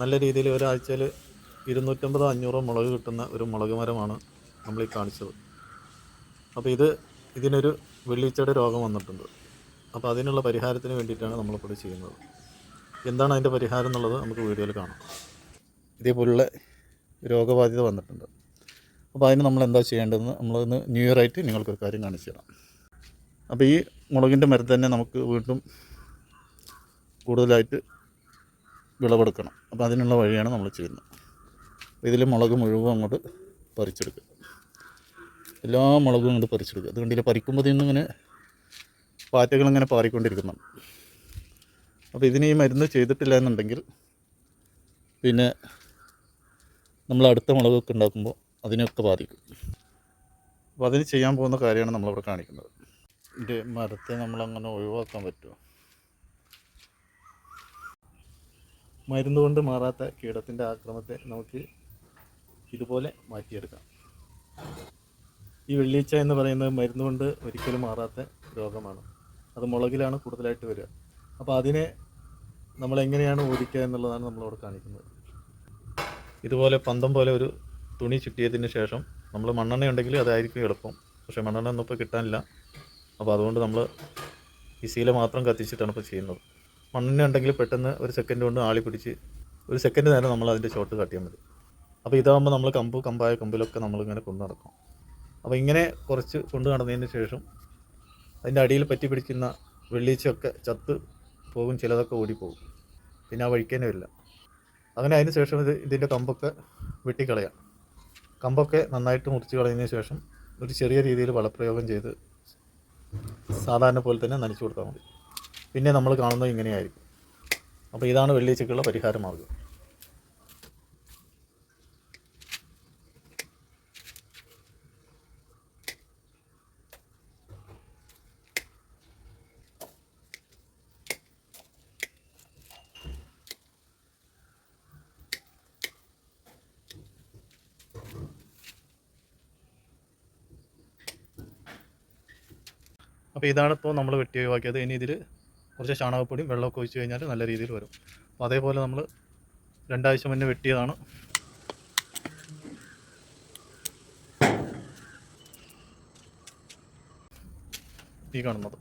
നല്ല രീതിയിൽ ഒരാഴ്ചയിൽ 250-500 മുളക് കിട്ടുന്ന ഒരു മുളക് മരമാണ് നമ്മൾ ഈ കാണിച്ചത്. അപ്പോൾ ഇതിനൊരു വെള്ളീച്ചയുടെ രോഗം വന്നിട്ടുണ്ട്. അപ്പോൾ അതിനുള്ള പരിഹാരത്തിന് വേണ്ടിയിട്ടാണ് നമ്മളിപ്പോൾ ചെയ്യുന്നത്. എന്താണ് അതിൻ്റെ പരിഹാരം എന്നുള്ളത് നമുക്ക് വീഡിയോയിൽ കാണാം. ഇതേപോലുള്ള രോഗബാധിത വന്നിട്ടുണ്ട്. അപ്പോൾ അതിന് നമ്മൾ എന്താ ചെയ്യേണ്ടതെന്ന് നമ്മളൊന്ന് ന്യൂ ഇയർ ആയിട്ട് നിങ്ങൾക്കൊരു കാര്യം കാണിച്ചു തരാം. അപ്പോൾ ഈ മുളകിൻ്റെ മരം തന്നെ നമുക്ക് വീണ്ടും കൂടുതലായിട്ട് വിളവെടുക്കണം. അപ്പോൾ അതിനുള്ള വഴിയാണ് നമ്മൾ ചെയ്യുന്നത്. ഇതിൽ മുളക് മുഴുവൻ അങ്ങോട്ട് പറിച്ചെടുക്കുക. എല്ലാ മുളകും അങ്ങോട്ട് പറിച്ചെടുക്കുക. അതുകൊണ്ടില്ല പറിക്കുമ്പോൾ ഇന്നിങ്ങനെ പാറ്റകളിങ്ങനെ പാറിക്കൊണ്ടിരിക്കുന്നുണ്ട്. അപ്പോൾ ഇതിന് ഈ മരുന്ന് ചെയ്തിട്ടില്ല എന്നുണ്ടെങ്കിൽ പിന്നെ നമ്മൾ അടുത്ത മുളകൊക്കെ ഉണ്ടാക്കുമ്പോൾ അതിനൊക്കെ ബാധിക്കും. അപ്പോൾ അതിന് ചെയ്യാൻ പോകുന്ന കാര്യമാണ് നമ്മളിവിടെ കാണിക്കുന്നത്. ഇതിൻ്റെ മരത്തെ നമ്മളങ്ങനെ ഒഴിവാക്കാൻ പറ്റുമോ? മരുന്ന് കൊണ്ട് മാറാത്ത കീടത്തിൻ്റെ ആക്രമണത്തെ നമുക്ക് ഇതുപോലെ മാറ്റിയെടുക്കാം. ഈ വെള്ളീച്ച എന്ന് പറയുന്നത് മരുന്ന് കൊണ്ട് ഒരിക്കലും മാറാത്ത രോഗമാണ്. അത് മുളകിലാണ് കൂടുതലായിട്ട് വരിക. അപ്പോൾ അതിനെ നമ്മളെങ്ങനെയാണ് ഓടിക്കുക എന്നുള്ളതാണ് നമ്മളിവിടെ കാണിക്കുന്നത്. ഇതുപോലെ പന്തം പോലെ ഒരു തുണി ചുറ്റിയതിന് ശേഷം നമ്മൾ മണ്ണെണ്ണ ഉണ്ടെങ്കിൽ അതായിരിക്കും എളുപ്പം. പക്ഷേ മണ്ണെണ്ണ ഒന്നും ഇപ്പോൾ കിട്ടാനില്ല. അപ്പോൾ അതുകൊണ്ട് നമ്മൾ ഈ ശീല മാത്രം കത്തിച്ചിട്ടാണ് ഇപ്പോൾ ചെയ്യുന്നത്. മണ്ണെണ്ണ ഉണ്ടെങ്കിൽ പെട്ടെന്ന് ഒരു സെക്കൻഡ് കൊണ്ട് ആളി പിടിച്ച് ഒരു സെക്കൻഡ് നേരം നമ്മൾ അതിൻ്റെ ചോട്ട് കാട്ടിയാൽ മതി. അപ്പോൾ ഇതാകുമ്പോൾ നമ്മൾ കമ്പായ കമ്പിലൊക്കെ നമ്മളിങ്ങനെ കൊണ്ടു നടക്കും. അപ്പോൾ ഇങ്ങനെ കുറച്ച് കൊണ്ടു നടന്നതിന് ശേഷം അതിൻ്റെ അടിയിൽ പറ്റി പിടിക്കുന്ന വെള്ളീച്ചയൊക്കെ ചത്ത് പോകും, ചിലതൊക്കെ ഓടിപ്പോകും, പിന്നെ ആ വഴിക്കേനെ വരില്ല. അങ്ങനെ അതിന് ശേഷം ഇതിൻ്റെ കമ്പൊക്കെ വെട്ടിക്കളയാം. കമ്പൊക്കെ നന്നായിട്ട് മുറിച്ച് കളഞ്ഞതിന് ശേഷം ഒരു ചെറിയ രീതിയിൽ വളപ്രയോഗം ചെയ്ത് സാധാരണ പോലെ തന്നെ നനച്ചു കൊടുത്താൽ മതി. പിന്നെ നമ്മൾ കാണുന്നത് ഇങ്ങനെയായിരിക്കും. അപ്പോൾ ഇതാണ് വെള്ളീച്ചയ്ക്കുള്ള പരിഹാര മാർഗ്ഗം. അപ്പോൾ ഇതാണിപ്പോൾ നമ്മൾ വെട്ടി ഒഴിവാക്കിയത്. ഇനി ഇതിൽ കുറച്ച് ചാണകപ്പൊടിയും വെള്ളമൊക്കെ ഒഴിച്ച് കഴിഞ്ഞാൽ നല്ല രീതിയിൽ വരും. അപ്പോൾ അതേപോലെ നമ്മൾ 2 ആഴ്ച മുന്നേ വെട്ടിയതാണ് ഈ കാണുന്നത്.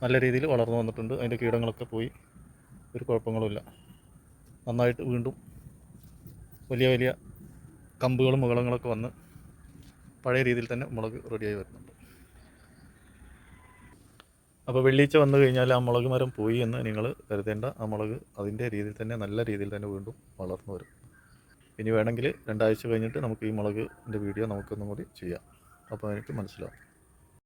നല്ല രീതിയിൽ വളർന്നു വന്നിട്ടുണ്ട്. അതിൻ്റെ കീടങ്ങളൊക്കെ പോയി, ഒരു കുഴപ്പങ്ങളുമില്ല. നന്നായിട്ട് വീണ്ടും വലിയ വലിയ കമ്പുകളും മുകളങ്ങളൊക്കെ വന്ന് പഴയ രീതിയിൽ തന്നെ മുളക് റെഡിയായി വരുന്നുണ്ട്. അപ്പോൾ വെള്ളീച്ച വന്നു കഴിഞ്ഞാൽ ആ മുളക് മരം പോയി എന്ന് നിങ്ങൾ കരുതേണ്ട. ആ മുളക് അതിൻ്റെ രീതിയിൽ തന്നെ നല്ല രീതിയിൽ തന്നെ വീണ്ടും വളർന്നു വരും. ഇനി വേണമെങ്കിൽ 2 ആഴ്ച കഴിഞ്ഞിട്ട് നമുക്ക് ഈ മുളകിൻ്റെ വീഡിയോ നമുക്കൊന്നും കൂടി ചെയ്യാം. അപ്പോൾ എനിക്ക് മനസ്സിലാവും.